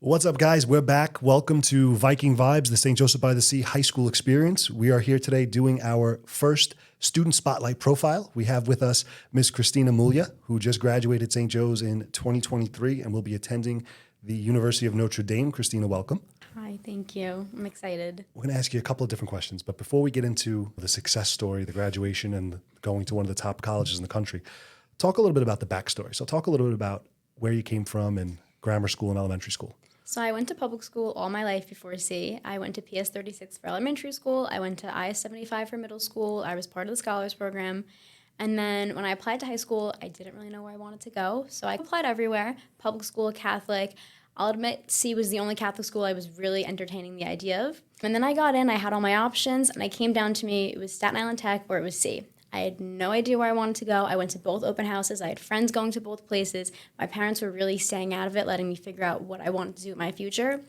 What's up, guys? We're back. Welcome to Viking Vibes, the St. Joseph by the Sea high school experience. We are here today doing our first student spotlight profile. We have with us Miss Christina Muglia, who just graduated St. Joe's in 2023 and will be attending the University of Notre Dame. Christina, welcome. Hi, thank you. I'm excited. We're going to ask you a couple of different questions, but before we get into the success story, the graduation, and going to one of the top colleges in the country, talk a little bit about the backstory. So talk a little bit about where you came from in grammar school and elementary school. So I went to public school all my life before C. I went to PS 36 for elementary school. I went to IS 75 for middle school. I was part of the Scholars Program. And then when I applied to high school, I didn't really know where I wanted to go. So I applied everywhere, public school, Catholic. I'll admit C was the only Catholic school I was really entertaining the idea of. And then I got in, I had all my options, and I came down to me, it was Staten Island Tech or it was C. I had no idea where I wanted to go. I went to both open houses. I had friends going to both places. My parents were really staying out of it, letting me figure out what I wanted to do with my future.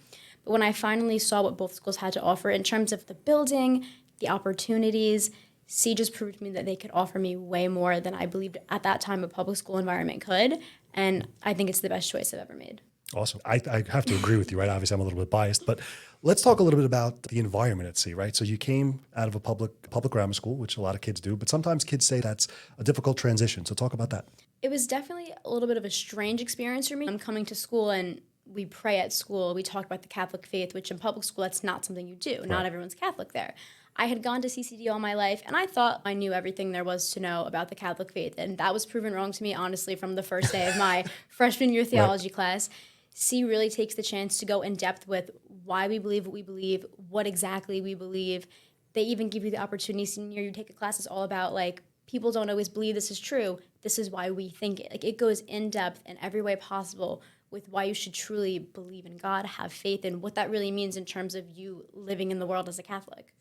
But when I finally saw what both schools had to offer in terms of the building, the opportunities, C just proved to me that they could offer me way more than I believed at that time a public school environment could. And I think it's the best choice I've ever made. Awesome. I have to agree with you, right? Obviously, I'm a little bit biased, but let's talk a little bit about the environment at sea, right? So you came out of a public grammar school, which a lot of kids do, but sometimes kids say that's a difficult transition. So talk about that. It was definitely a little bit of a strange experience for me. I'm coming to school and we pray at school. We talk about the Catholic faith, which in public school, that's not something you do. Right. Not everyone's Catholic there. I had gone to CCD all my life, and I thought I knew everything there was to know about the Catholic faith. And that was proven wrong to me, honestly, from the first day of my freshman year theology class. C really takes the chance to go in depth with why we believe what we believe, what exactly we believe. They even give you the opportunity senior year, you take a class that's all about, like, people don't always believe this is true. This is why we think it. Like, it goes in depth in every way possible with why you should truly believe in God, have faith, and what that really means in terms of you living in the world as a Catholic.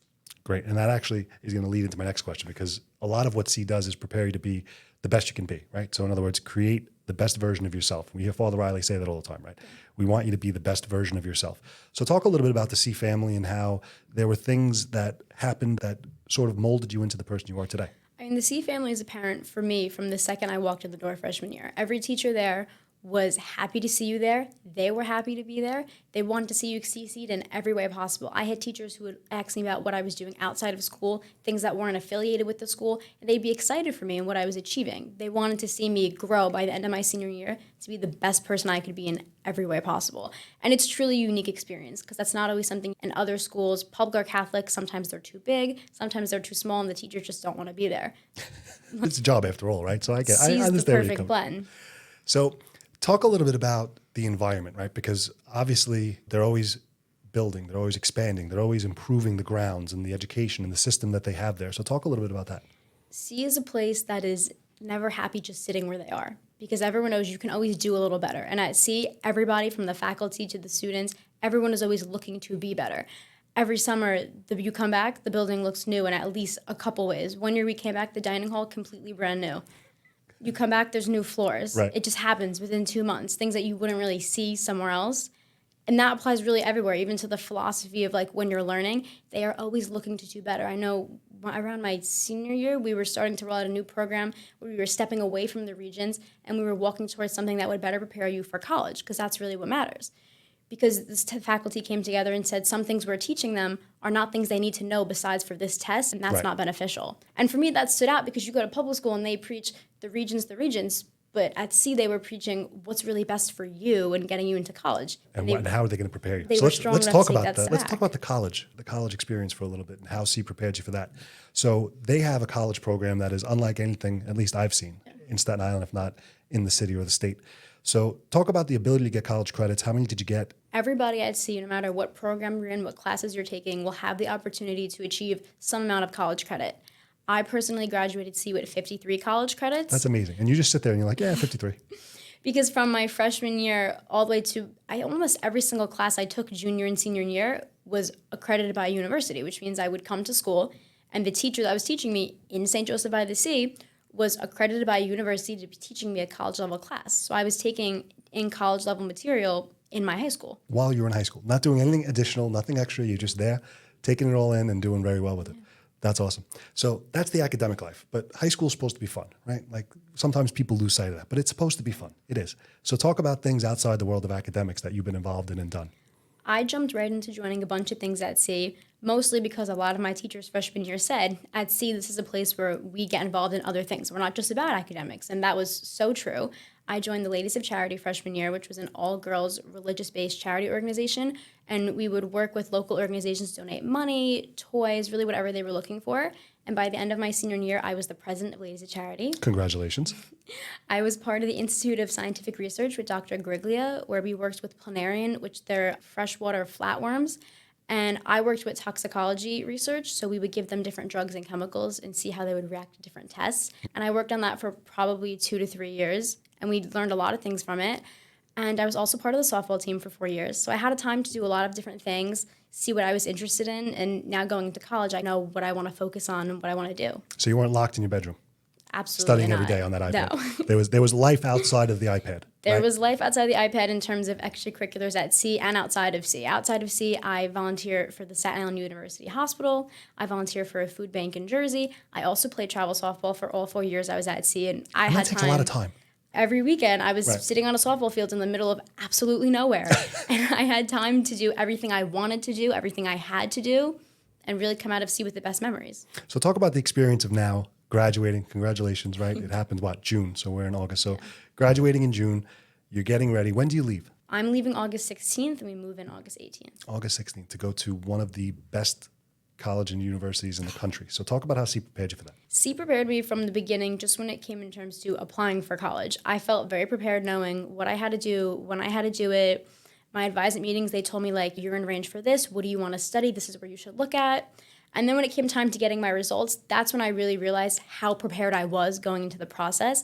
Great. And that actually is going to lead into my next question, because a lot of what C does is prepare you to be the best you can be, right? So in other words, create the best version of yourself. We hear Father Riley say that all the time, right? We want you to be the best version of yourself. So talk a little bit about the C family and how there were things that happened that sort of molded you into the person you are today. I mean, the C family is apparent for me from the second I walked in the door freshman year. Every teacher there was happy to see you there. They were happy to be there. They wanted to see you succeed in every way possible. I had teachers who would ask me about what I was doing outside of school, things that weren't affiliated with the school, and they'd be excited for me and what I was achieving. They wanted to see me grow by the end of my senior year to be the best person I could be in every way possible. And it's truly a unique experience because that's not always something in other schools. Public or Catholic, sometimes they're too big, sometimes they're too small, and the teachers just don't want to be there. It's a job after all, right? So I understand the perfect blend. So talk a little bit about the environment, right? Because obviously they're always building, they're always expanding, they're always improving the grounds and the education and the system that they have there. So talk a little bit about that. C is a place that is never happy just sitting where they are because everyone knows you can always do a little better. And at C, everybody from the faculty to the students, everyone is always looking to be better. Every summer, you come back, the building looks new in at least a couple ways. One year we came back, the dining hall completely brand new. You come back, there's new floors. Right. It just happens within 2 months, things that you wouldn't really see somewhere else. And that applies really everywhere, even to the philosophy of, like, when you're learning, they are always looking to do better. I know around my senior year, we were starting to roll out a new program where we were stepping away from the regions and we were walking towards something that would better prepare you for college, because that's really what matters. Because this faculty came together and said some things we're teaching them are not things they need to know besides for this test, and that's not beneficial. And for me, that stood out because you go to public school and they preach the regions, but at C they were preaching what's really best for you and getting you into college. And how are they going to prepare you? So let's talk about the college experience for a little bit and how C prepared you for that. So they have a college program that is unlike anything, at least I've seen, in Staten Island, if not in the city or the state. So talk about the ability to get college credits. How many did you get? Everybody at C, no matter what program you're in, what classes you're taking, will have the opportunity to achieve some amount of college credit. I personally graduated C with 53 college credits. That's amazing. And you just sit there and you're like, yeah, 53. Because from my freshman year all the way to almost every single class I took junior and senior year was accredited by a university, which means I would come to school and the teacher that was teaching me in St. Joseph by the Sea was accredited by a university to be teaching me a college level class. So I was taking in college level material in my high school. While you were in high school, not doing anything additional, nothing extra, you're just there, taking it all in and doing very well with it. That's awesome. So that's the academic life, but high school is supposed to be fun, right? Like sometimes people lose sight of that, but it's supposed to be fun. It is. So talk about things outside the world of academics that you've been involved in and done. I jumped right into joining a bunch of things at sea, mostly because a lot of my teachers freshman year said, at sea, this is a place where we get involved in other things. We're not just about academics. And that was so true. I joined the Ladies of Charity freshman year, which was an all-girls religious-based charity organization. And we would work with local organizations to donate money, toys, really whatever they were looking for. And by the end of my senior year, I was the president of Ladies of Charity. Congratulations. I was part of the Institute of Scientific Research with Dr. Griglia, where we worked with planarian, which they're freshwater flatworms. And I worked with toxicology research, so we would give them different drugs and chemicals and see how they would react to different tests. And I worked on that for probably 2 to 3 years, and we learned a lot of things from it. And I was also part of the softball team for 4 years. So I had a time to do a lot of different things, see what I was interested in, and now going into college, I know what I want to focus on and what I want to do. So you weren't locked in your bedroom? Absolutely Studying not. every day on that iPad? No. There was life outside of the iPad. There right? was life outside the iPad in terms of extracurriculars at sea and outside of sea. Outside of sea, I volunteer for the Staten Island University Hospital. I volunteer for a food bank in Jersey. I also played travel softball for all 4 years I was at sea, and I had that takes a lot of time. Every weekend, I was Right. sitting on a softball field in the middle of absolutely nowhere. And I had time to do everything I wanted to do, everything I had to do, and really come out of sea with the best memories. So talk about the experience of now graduating. Congratulations, right? It happened, June? So we're in August. So graduating in June, you're getting ready. When do you leave? I'm leaving August 16th, and we move in August 18th. August 16th to go to one of the best college and universities in the country. So talk about how C prepared you for that. C prepared me from the beginning, just when it came in terms to applying for college. I felt very prepared knowing what I had to do, when I had to do it. My advisement meetings, they told me, like, you're in range for this. What do you want to study? This is where you should look at. And then when it came time to getting my results, that's when I really realized how prepared I was going into the process.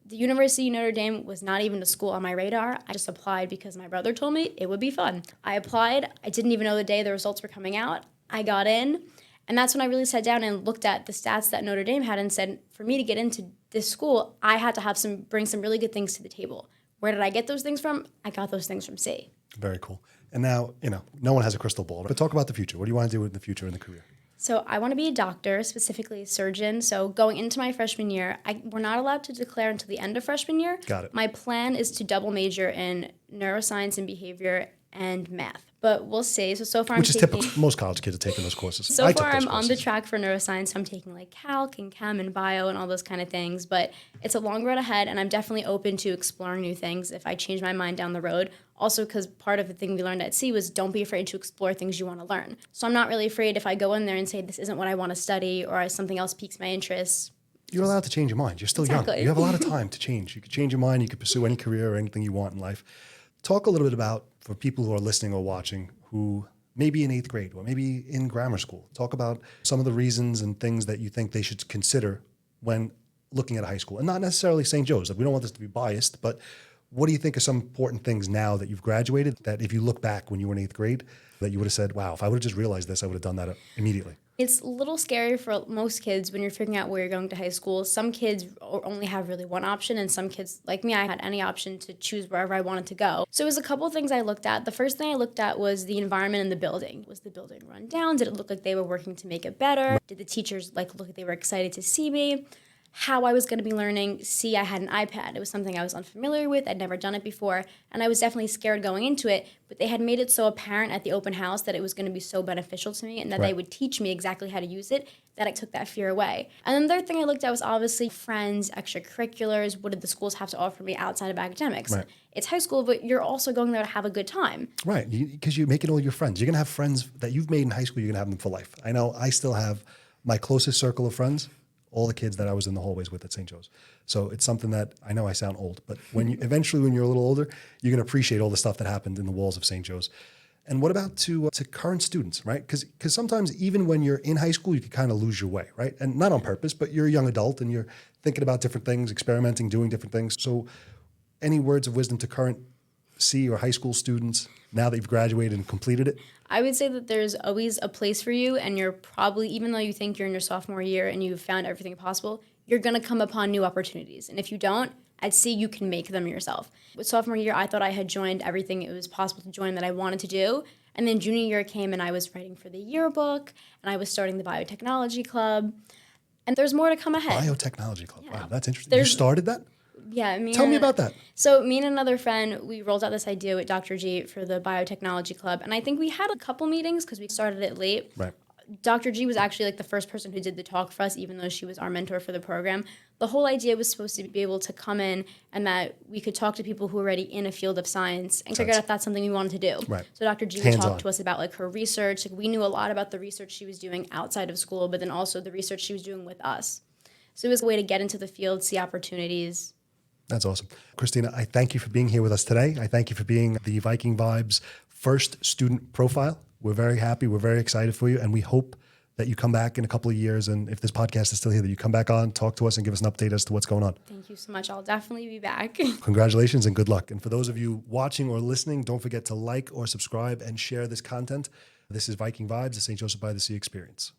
The University of Notre Dame was not even a school on my radar. I just applied because my brother told me it would be fun. I applied. I didn't even know the day the results were coming out. I got in. And that's when I really sat down and looked at the stats that Notre Dame had and said, for me to get into this school, I had to have bring some really good things to the table. Where did I get those things from? I got those things from C. Very cool. And now, no one has a crystal ball, but talk about the future. What do you want to do in the future in the career? So I want to be a doctor, specifically a surgeon. So going into my freshman year, we're not allowed to declare until the end of freshman year. Got it. My plan is to double major in neuroscience and behavior and math. But we'll see. So far Which is I'm taking... typical. Most college kids are taking those courses. So I took far those I'm on the courses. track for neuroscience. I'm taking like calc and chem and bio and all those kind of things. But it's a long road ahead, and I'm definitely open to exploring new things if I change my mind down the road. Also, because part of the thing we learned at sea was don't be afraid to explore things you want to learn. So I'm not really afraid if I go in there and say this isn't what I want to study or something else piques my interest. You're allowed to change your mind. You're still Exactly. young. You have a lot of time to change. You could change your mind. You could pursue any career or anything you want in life. Talk a little bit about, for people who are listening or watching, who may be in 8th grade or maybe in grammar school. Talk about some of the reasons and things that you think they should consider when looking at a high school. And not necessarily St. Joe's. Like, we don't want this to be biased, but what do you think are some important things now that you've graduated that if you look back when you were in 8th grade, that you would have said, wow, if I would have just realized this, I would have done that immediately? It's a little scary for most kids when you're figuring out where you're going to high school. Some kids only have really one option, and some kids, like me, I had any option to choose wherever I wanted to go. So it was a couple of things I looked at. The first thing I looked at was the environment in the building. Was the building run down? Did it look like they were working to make it better? Did the teachers look like they were excited to see me? How I was going to be learning. See, I had an iPad. It was something I was unfamiliar with. I'd never done it before, and I was definitely scared going into it, but they had made it so apparent at the open house that it was going to be so beneficial to me and that Right. they would teach me exactly how to use it that I took that fear away. And then the third thing I looked at was obviously friends, extracurriculars. What did the schools have to offer me outside of academics? Right. It's high school, but you're also going there to have a good time. Right, because you're making all your friends. You're going to have friends that you've made in high school. You're going to have them for life. I know I still have my closest circle of friends, all the kids that I was in the hallways with at St. Joe's. So it's something that, I know I sound old, but when you eventually, when you're a little older, you're going to appreciate all the stuff that happened in the walls of St. Joe's. And what about to current students, right? Because sometimes even when you're in high school, you can kind of lose your way, right? And not on purpose, but you're a young adult and you're thinking about different things, experimenting, doing different things. So any words of wisdom to current C or high school students now that you've graduated and completed it? I would say that there's always a place for you, and you're probably, even though you think you're in your sophomore year and you've found everything possible, you're going to come upon new opportunities. And if you don't, at sea, you can make them yourself. With sophomore year, I thought I had joined everything it was possible to join that I wanted to do. And then junior year came and I was writing for the yearbook and I was starting the biotechnology club. And there's more to come ahead. Biotechnology Club. Yeah. Wow, that's interesting. You started that? Yeah. Tell me about that. So me and another friend, we rolled out this idea with Dr. G for the biotechnology club. And I think we had a couple meetings because we started it late. Right. Dr. G was actually like the first person who did the talk for us, even though she was our mentor for the program. The whole idea was supposed to be able to come in and that we could talk to people who were already in a field of science and figure out if that's something we wanted to do. Right. So Dr. G would talk to us about like her research. Like, we knew a lot about the research she was doing outside of school, but then also the research she was doing with us. So it was a way to get into the field, see opportunities. That's awesome. Christina, I thank you for being here with us today. I thank you for being the Viking Vibes first student profile. We're very happy. We're very excited for you. And we hope that you come back in a couple of years. And if this podcast is still here, that you come back on, talk to us, and give us an update as to what's going on. Thank you so much. I'll definitely be back. Congratulations and good luck. And for those of you watching or listening, don't forget to like or subscribe and share this content. This is Viking Vibes, the St. Joseph by the Sea experience.